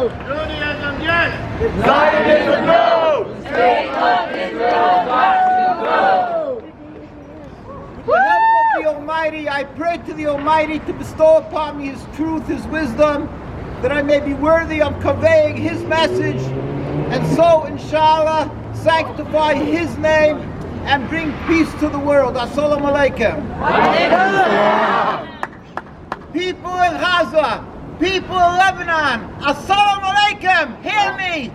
Judaism, yes. Zionism, no. State of Israel got to go. With the help of the Almighty, I pray to the Almighty to bestow upon me His truth, His wisdom, that I may be worthy of conveying His message, and so, inshallah, sanctify His name and bring peace to the world. Assalamu alaikum. People in Gaza, people in Lebanon, assalamu alaikum. Hear me.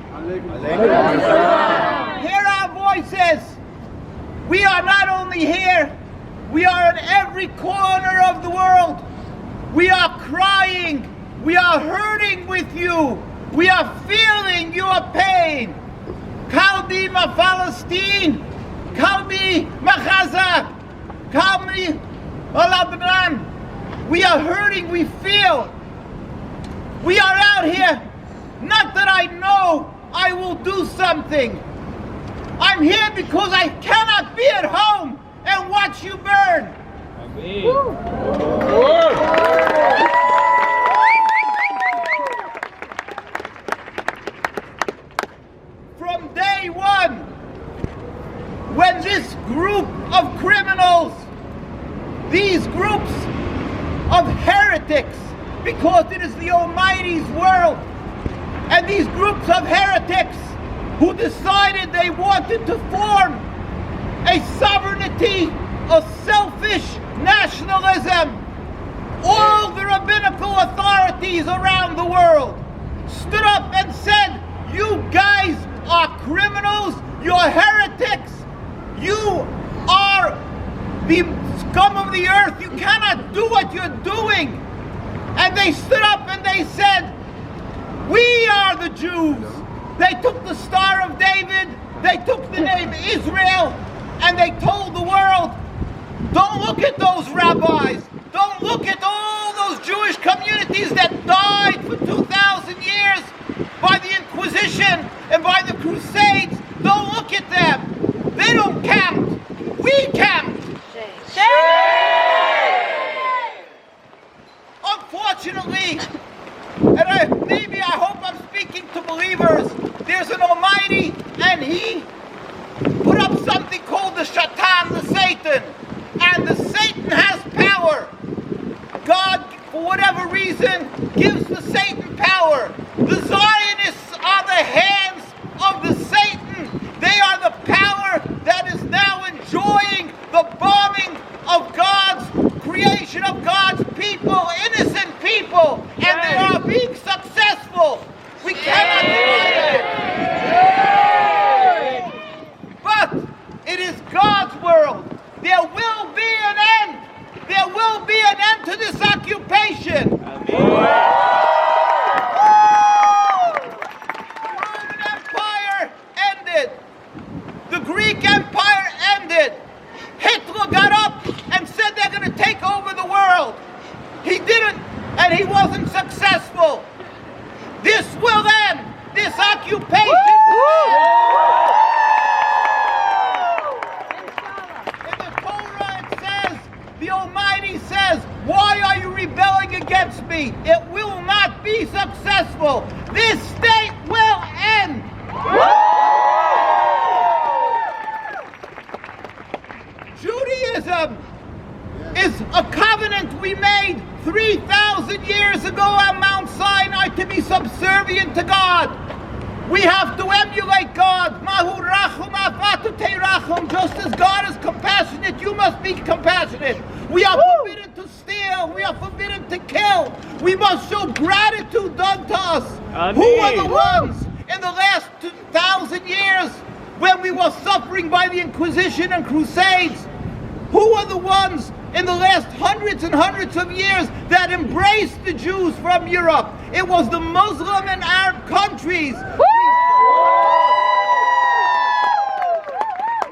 Hear our voices. We are not only here, we are in every corner of the world. We are crying. We are hurting with you. We are feeling your pain. Kalbi ma Palestine. Kalbi ma Gaza. Kalbi ma Lebanon. We are hurting. We feel. We are out here. Not that I know I will do something. I'm here because I cannot be at home and watch you burn. From day one, when this group of criminals, these groups of heretics, because it is the Almighty's world, and these groups of heretics who decided they wanted to form a sovereignty, a selfish nationalism, all the rabbinical authorities around the world stood up and said, you guys are criminals, you're heretics, you are the scum of the earth, you cannot do what you're doing. And they stood up and they said, we are the Jews. They took the Star of David, they took the name Israel, and they told the world, don't look at those rabbis, don't look at all those Jewish communities that died for 2,000 years by the Inquisition and by the Crusades. Don't look at them. They don't count. We count. Unfortunately, and I hope I'm speaking to believers, there's an Almighty, and He put up something called the Shaitan, the Satan. And the Satan has power. God, for whatever reason, gives the Satan power. The Zionists are the hands of the Satan. They are the power that is now enjoying the bombing of God's creation, of God's people, innocent people, and they are being successful. We cannot deny it. But it is God's world. There will be an end. There will be an end to this occupation. The Roman Empire ended. The Greek Empire ended. Hitler got up and said they're going to take over the world. He didn't, and he wasn't successful. This will end. This occupation will end. In the Torah it says, the Almighty says, why are you rebelling against me? It will not be successful. This state will end. Judaism is a covenant we made 3,000 years ago on Mount Sinai to be subservient to God. We have to emulate God. Mahu rachum afatu teirachum. Just as God is compassionate, you must be compassionate. We are forbidden to steal. We are forbidden to kill. We must show gratitude done to us. Who are the ones in the last 2,000 years when we were suffering by the Inquisition and Crusades? Who are the ones in the last hundreds and hundreds of years that embraced the Jews from Europe? It was the Muslim and Arab countries.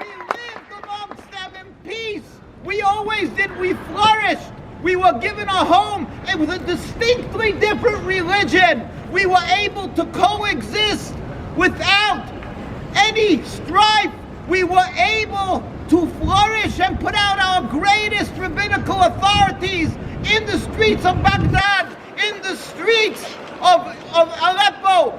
We lived amongst them in peace. We always did. We flourished. We were given a home. It was a distinctly different religion. We were able to coexist without any strife. We were able to flourish and put out our greatest rabbinical authorities in the streets of Baghdad, in the streets of Aleppo,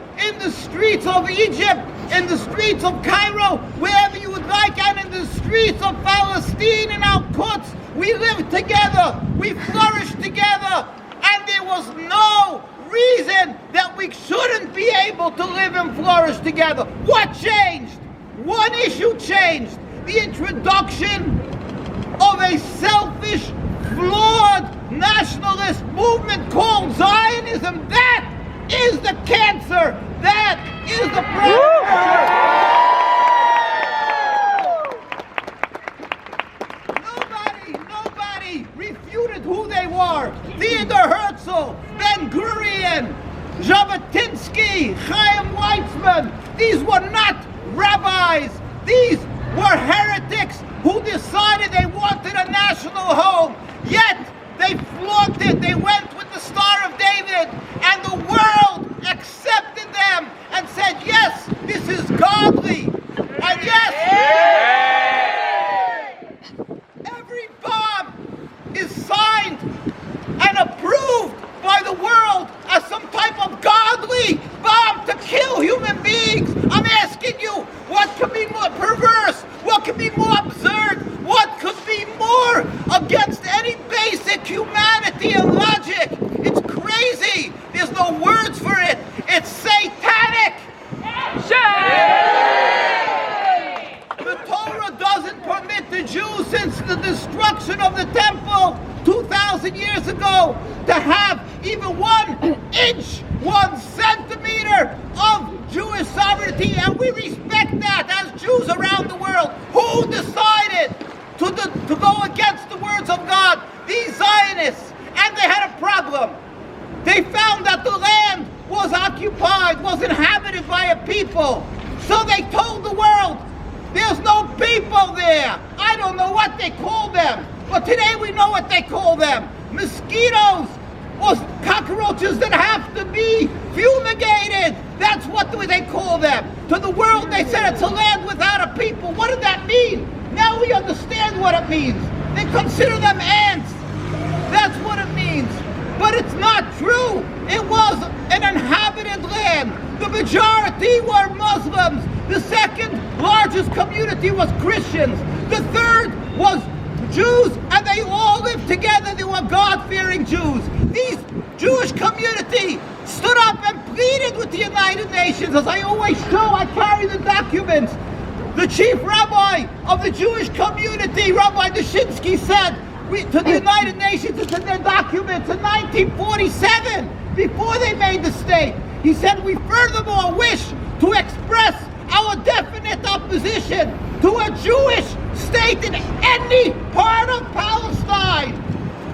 streets of Cairo, wherever you would like, and in the streets of Palestine and Al-Quds. We lived together, we flourished together, and there was no reason that we shouldn't be able to live and flourish together. What changed? One issue changed. The introduction of a selfish, flawed nationalist movement called Zionism. That is the cancer. That is the problem. Nobody refuted who they were. Theodor Herzl, Ben Gurion, Jabotinsky, Chaim Weizmann. These were not rabbis. These were heretics who decided they wanted a national home. Yet they flaunted it. They went with the Star of David, and the world accepted them and said, yes, this is godly. And yes, every bomb is signed and approved by the world as some type of godly bomb to kill human beings. I'm asking you, what could be more perverse? What could be more absurd? What could be more against any basic humanity and logic? It's crazy. There's no words for it. It's satanic. The Torah doesn't permit the Jews, since the destruction of the temple 2,000 years ago, to have even 1 inch, 1 centimeter of Jewish sovereignty, and we respect that as Jews around the world. Who decided to go against the words of God? These Zionists. And they had a problem. They found that the land was occupied, was inhabited by a people. So they told the world, there's no people there. I don't know what they call them, but today we know what they call them. Mosquitoes or cockroaches that have to be fumigated. That's what they call them. To the world they said it's a land without a people. What did that mean? Now we understand what it means. They consider them ants. That's what it means. But it's not true. It was an inhabited land. The majority were Muslims. The second largest community was Christians. The third was Jews, and they all lived together. They were God-fearing Jews. These Jewish community stood up and pleaded with the United Nations. As I always show, I carry the documents. The chief rabbi of the Jewish community, Rabbi Dushinsky, said to the United Nations, it's in their documents, in 1947, before they made the state, he said, we furthermore wish to express our definite opposition to a Jewish state in any part of Palestine.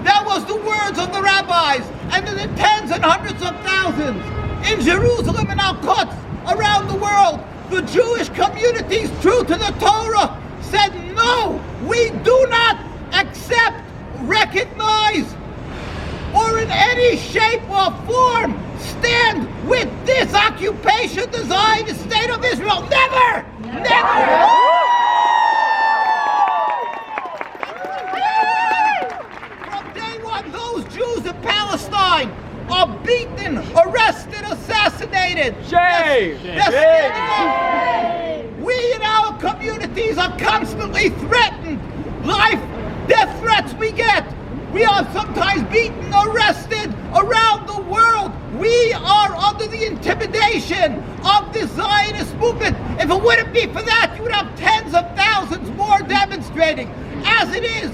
That was the words of the rabbis, and in the tens and hundreds of thousands in Jerusalem and Al-Quds around the world. The Jewish communities, true to the Torah, said, no, we do not accept, recognize, or in any shape or form stand with this occupation, the Zionist state of Israel. Never! Never! From day one, those Jews in Palestine are beaten, arrested, assassinated. Shame! We in our communities are constantly threatened. Life, death threats we get. We are sometimes beaten, arrested around the world. We are under the intimidation of the Zionist movement. If it wouldn't be for that, you would have tens of thousands more demonstrating. As it is,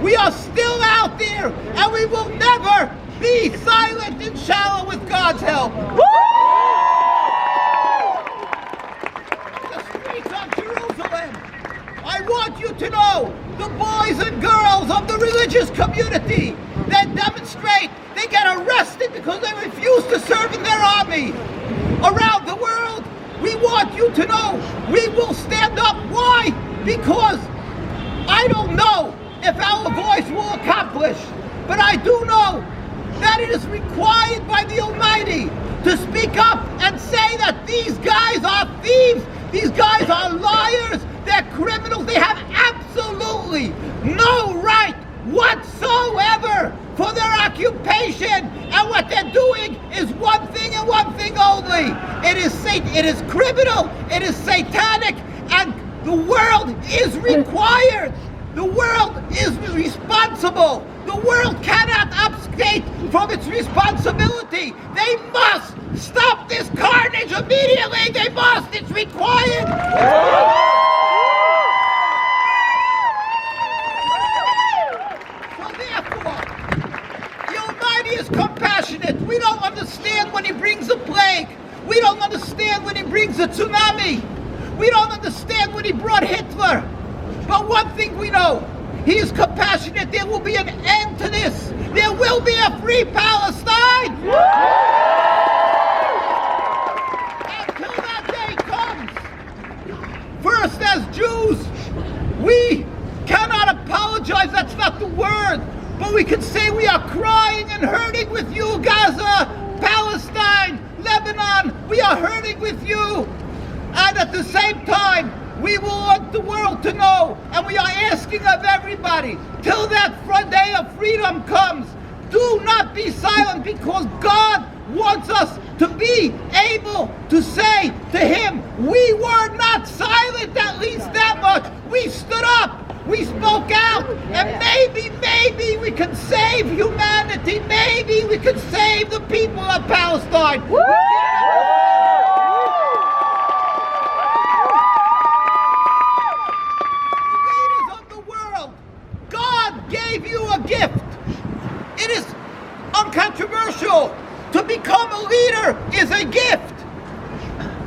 we are still out there, and we will never be silent, inshallah, with God's help. The streets of Jerusalem, I want you to know, the boys and girls of the religious community that demonstrate, they get arrested because they refuse to serve in their army. Around the world, we want you to know, we will stand up. Why? Because I don't know if our voice will accomplish, but I do know that it is required by the Almighty to speak up and say that these guys are thieves, these guys are liars, they're criminals, they have absolutely no right whatsoever for their occupation, and what they're doing is one thing and one thing only. It is it is criminal, it is satanic, and the world is required. The world is responsible. The world cannot abscate from its responsibility. They must stop this carnage immediately. They must. It's required. So therefore, the Almighty is compassionate. We don't understand when He brings a plague. We don't understand when He brings a tsunami. We don't understand when He brought Hitler. But one thing we know, He is compassionate. There will be an end to this. There will be a free Palestine. Until that day comes. First, as Jews, we cannot apologize. That's not the word. But we can say we are crying and hurting with you, Gaza, Palestine, Lebanon. We are hurting with you. And at the same time, we will want the world to know, and we are asking of everybody, till that day of freedom comes, do not be silent, because God wants us to be able to say to Him, we were not silent, at least that much. We stood up, we spoke out, and maybe we can save humanity. Maybe we can save the people of Palestine. Gave you a gift. It is uncontroversial. To become a leader is a gift.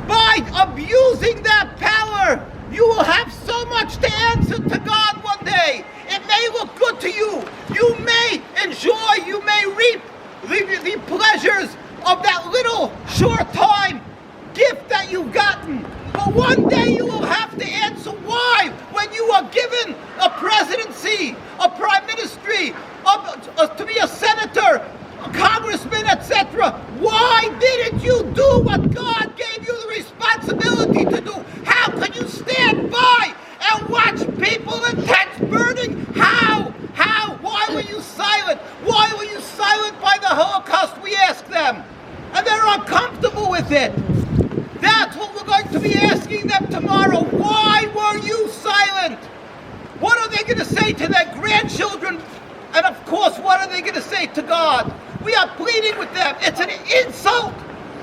By abusing that power, you will have so much to answer to God one day. It may look good to you. You may enjoy, you may reap the pleasures of that little short time gift that you've gotten. But one day you will have to answer why, when you are given a presidency, a prime ministry, to be a senator, a congressman, etc. Why didn't you do what God gave you the responsibility to do? How can you stand by and watch people in tents burning? How? Why were you silent? Why were you silent by the Holocaust, we ask them? And they're uncomfortable with it. That's what we're going to be asking them tomorrow. Why were you silent? What are they going to say to their grandchildren? And of course, what are they going to say to God? We are pleading with them. It's an insult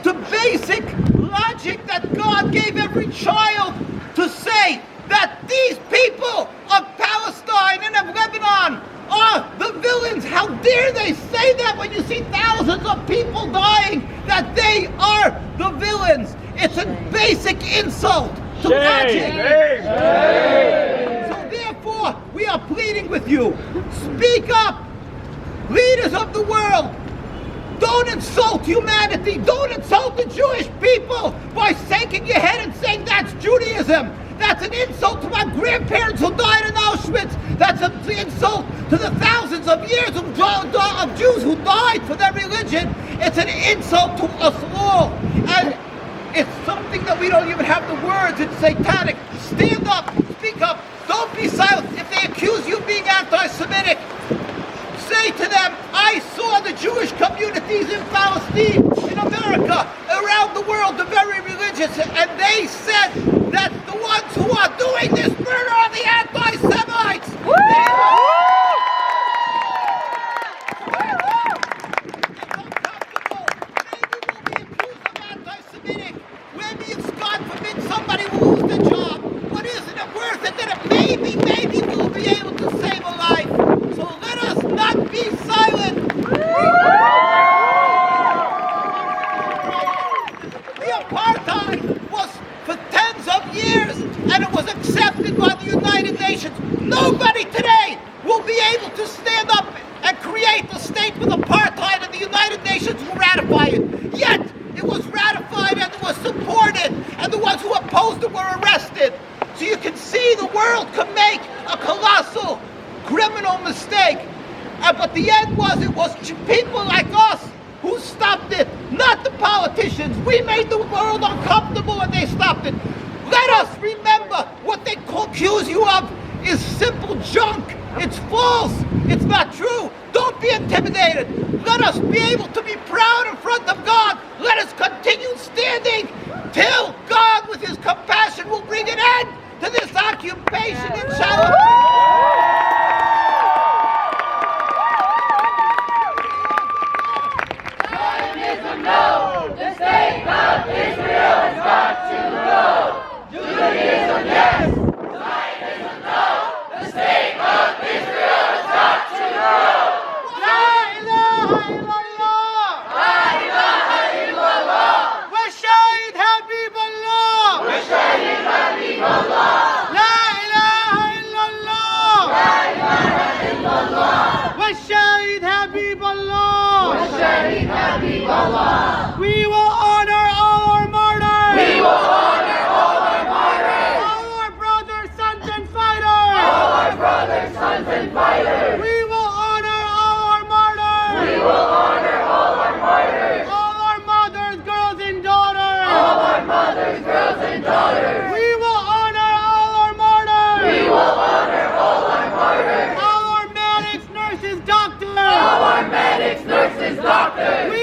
to basic logic that God gave every child to say that these people of Palestine and of Lebanon are the villains. How dare they say that when you see thousands of people dying, that they are the villains? It's a basic insult to logic. So therefore, we are pleading with you. Speak up. Leaders of the world, don't insult humanity. Don't insult the Jewish people by shaking your head and saying that's Judaism. That's an insult to my grandparents who died in Auschwitz. That's an insult to the thousands of years of Jews who died for their religion. It's an insult to us all. And it's something that we don't even have the words. It's satanic. Stand up. Speak up. Don't be silent. If they accuse you of being anti-Semitic, say to them, I saw the Jewish communities in Palestine, in America, around the world, the very religious, and they said that the ones who are doing this murder are the anti-Semites. Maybe it's God forbid somebody will lose their job. But isn't it worth it that maybe we'll be able to save a life? So let us not be silent. The apartheid was for tens of years, and it was accepted by the United Nations. Nobody today will be able to stand up and create a state with apartheid, and the United Nations will ratify it. Yet, it was ratified and it was supported, and the ones who opposed it were arrested. So you can see the world can make a colossal criminal mistake. But the end was, it was people like us who stopped it, not the politicians. We made the world uncomfortable and they stopped it. Let us remember what they accuse you of is simple junk. It's false. It's not true. Don't be intimidated. Let us be able to be proud in front of God. Let us continue standing till state of Israel has got to go. Judaism, yes. Zionism, no. The state of Israel has got to go. La ilaha illallah. La ilaha illallah. Washahid Habiballah. Washahid Habiballah. La ilaha illallah. La ilaha illallah. Washahid Habiballah. Washahid Habiballah. We will honor all our martyrs. We will honor all our martyrs. All our brothers, sons, and fighters. All our brothers, sons, and fighters. We will honor all our martyrs. We will honor all our martyrs. All our mothers, girls, and daughters. All our mothers, girls, and daughters. We will honor all our martyrs. We will honor all our martyrs. All our medics, nurses, doctors. All our medics, nurses, doctors. We